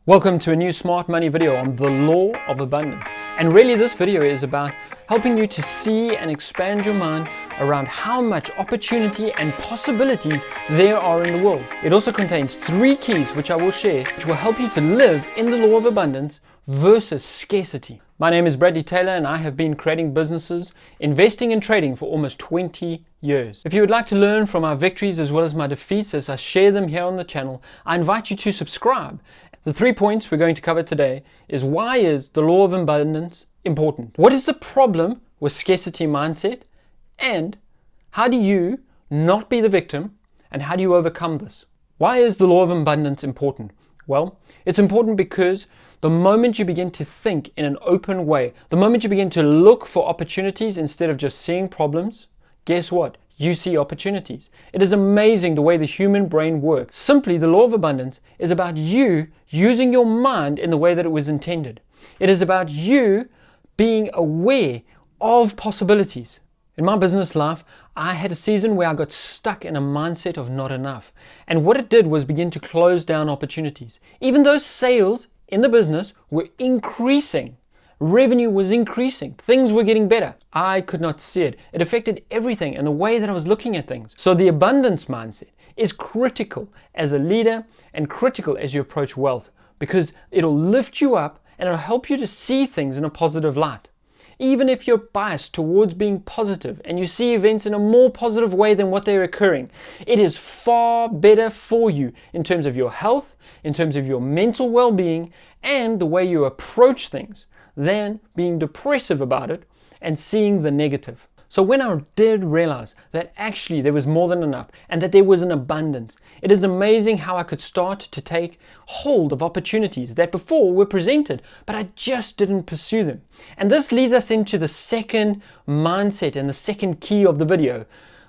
Welcome to a new Smart Money video on the law of abundance. And really this video is about helping you to see and expand your mind around how much opportunity and possibilities there are in the world. It also contains 3 keys which I will share, which will help you to live in the law of abundance versus scarcity. My name is Bradley Taylor and I have been creating businesses, investing and trading for almost 20 years. If you would like to learn from our victories as well as my defeats as I share them here on the channel, I invite you to subscribe. The 3 points we're going to cover today is why is the law of abundance important? What is the problem with scarcity mindset? And how do you not be the victim? And how do you overcome this? Why is the law of abundance important? Well, it's important because the moment you begin to think in an open way, the moment you begin to look for opportunities instead of just seeing problems, guess what? You see opportunities. It is amazing the way the human brain works. Simply, the law of abundance is about you using your mind in the way that it was intended. It is about you being aware of possibilities. In my business life, I had a season where I got stuck in a mindset of not enough. And what it did was begin to close down opportunities. Even though sales in the business were increasing, revenue was increasing, things were getting better, I could not see it. It affected everything and the way that I was looking at things. So the abundance mindset is critical as a leader and critical as you approach wealth, because it'll lift you up and it'll help you to see things in a positive light. Even if you're biased towards being positive and you see events in a more positive way than what they're occurring, it is far better for you in terms of your health, in terms of your mental well-being, and the way you approach things, than being depressive about it and seeing the negative. So when I did realize that actually there was more than enough and that there was an abundance, it is amazing how I could start to take hold of opportunities that before were presented, but I just didn't pursue them. And this leads us into the second mindset and the second key of the video.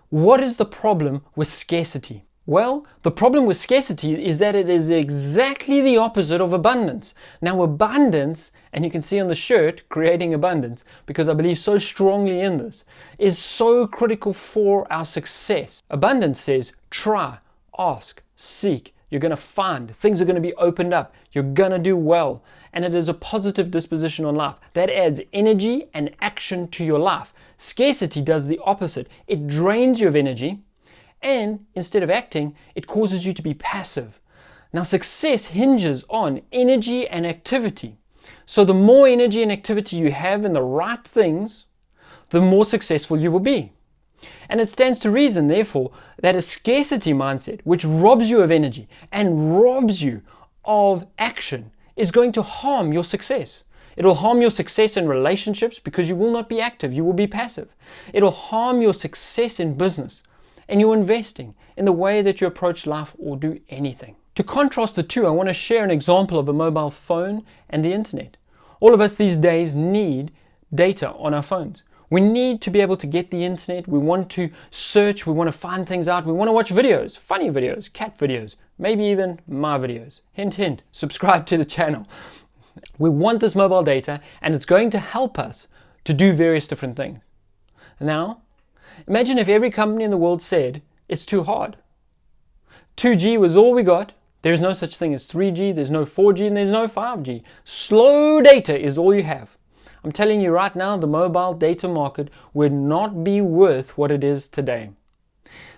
What is the problem with scarcity? Well, the problem with scarcity is that it is exactly the opposite of abundance. Now abundance, and you can see on the shirt, creating abundance, because I believe so strongly in this, is so critical for our success. Abundance says, try, ask, seek. You're going to find, things are going to be opened up, you're going to do well. And it is a positive disposition on life. That adds energy and action to your life. Scarcity does the opposite. It drains you of energy. And instead of acting, it causes you to be passive. Now, success hinges on energy and activity. So the more energy and activity you have in the right things, the more successful you will be. And it stands to reason, therefore, that a scarcity mindset, which robs you of energy and robs you of action, is going to harm your success. It'll harm your success in relationships because you will not be active, you will be passive. It'll harm your success in business. And you're investing in the way that you approach life or do anything. To contrast the two, I want to share an example of a mobile phone and the internet. All of us these days need data on our phones. We need to be able to get the internet. We want to search. We want to find things out. We want to watch videos, funny videos, cat videos, maybe even my videos. Hint, hint, subscribe to the channel. We want this mobile data and it's going to help us to do various different things. Now, imagine if every company in the world said, it's too hard. 2G was all we got. There's no such thing as 3G, there's no 4G, and there's no 5G. Slow data is all you have. I'm telling you right now, the mobile data market would not be worth what it is today.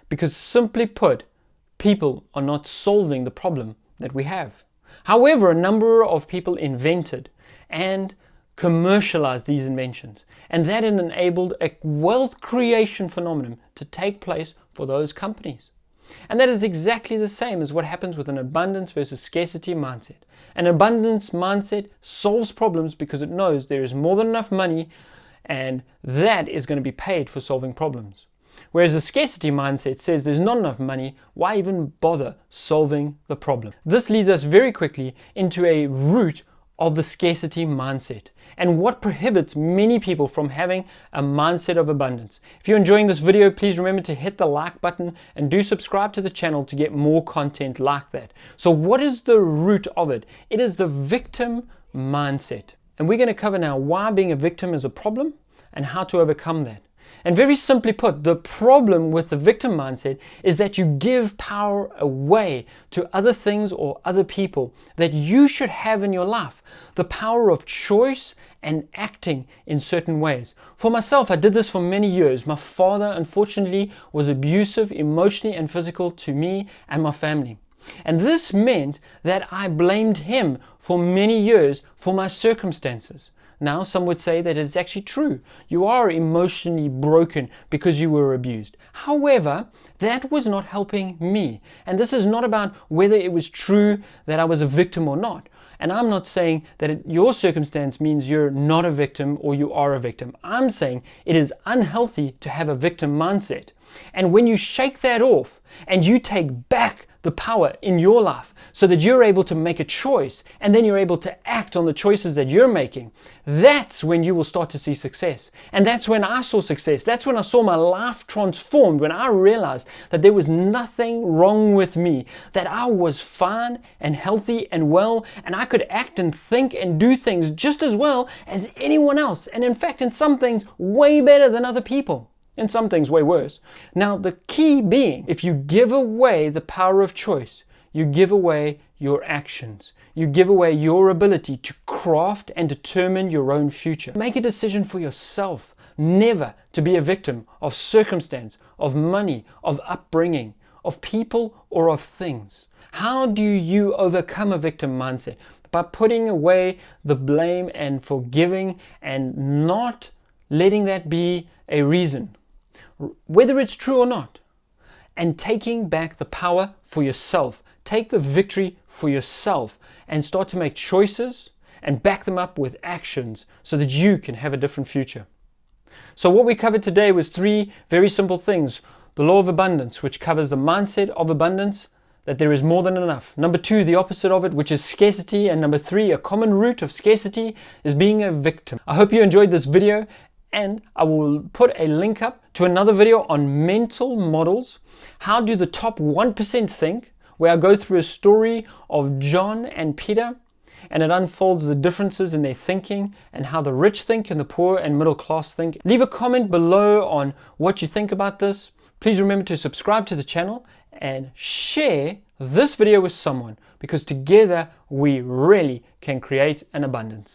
Because simply put, people are not solving the problem that we have. However, a number of people invented and commercialize these inventions, and that enabled a wealth creation phenomenon to take place for those companies. And that is exactly the same as what happens with an abundance versus scarcity mindset. An abundance mindset solves problems because it knows there is more than enough money and that is going to be paid for solving problems. Whereas a scarcity mindset says there's not enough money, why even bother solving the problem? This leads us very quickly into a root of the scarcity mindset and what prohibits many people from having a mindset of abundance. If you're enjoying this video, please remember to hit the like button and do subscribe to the channel to get more content like that. So what is the root of it? It is the victim mindset. And we're going to cover now why being a victim is a problem and how to overcome that. And very simply put, the problem with the victim mindset is that you give power away to other things or other people that you should have in your life. The power of choice and acting in certain ways. For myself, I did this for many years. My father, unfortunately, was abusive emotionally and physically to me and my family. And this meant that I blamed him for many years for my circumstances. Now, some would say that it's actually true. You are emotionally broken because you were abused. However, that was not helping me. And this is not about whether it was true that I was a victim or not. And I'm not saying that your circumstance means you're not a victim or you are a victim. I'm saying it is unhealthy to have a victim mindset. And when you shake that off and you take back the power in your life so that you're able to make a choice and then you're able to act on the choices that you're making, that's when you will start to see success. And that's when I saw success. That's when I saw my life transformed, when I realized that there was nothing wrong with me, that I was fine and healthy and well, and I could act and think and do things just as well as anyone else. And in fact, in some things, way better than other people. In some things, way worse. Now, the key being, if you give away the power of choice, you give away your actions. You give away your ability to craft and determine your own future. Make a decision for yourself, never to be a victim of circumstance, of money, of upbringing, of people, or of things. How do you overcome a victim mindset? By putting away the blame and forgiving and not letting that be a reason, whether it's true or not, and taking back the power for yourself. Take the victory for yourself and start to make choices and back them up with actions so that you can have a different future. So what we covered today was 3 very simple things. The law of abundance, which covers the mindset of abundance, that there is more than enough. Number 2, the opposite of it, which is scarcity. And number 3, a common root of scarcity is being a victim. I hope you enjoyed this video. And I will put a link up to another video on mental models. How do the top 1% think? Where I go through a story of John and Peter, and it unfolds the differences in their thinking and how the rich think and the poor and middle class think. Leave a comment below on what you think about this. Please remember to subscribe to the channel and share this video with someone, because together we really can create an abundance.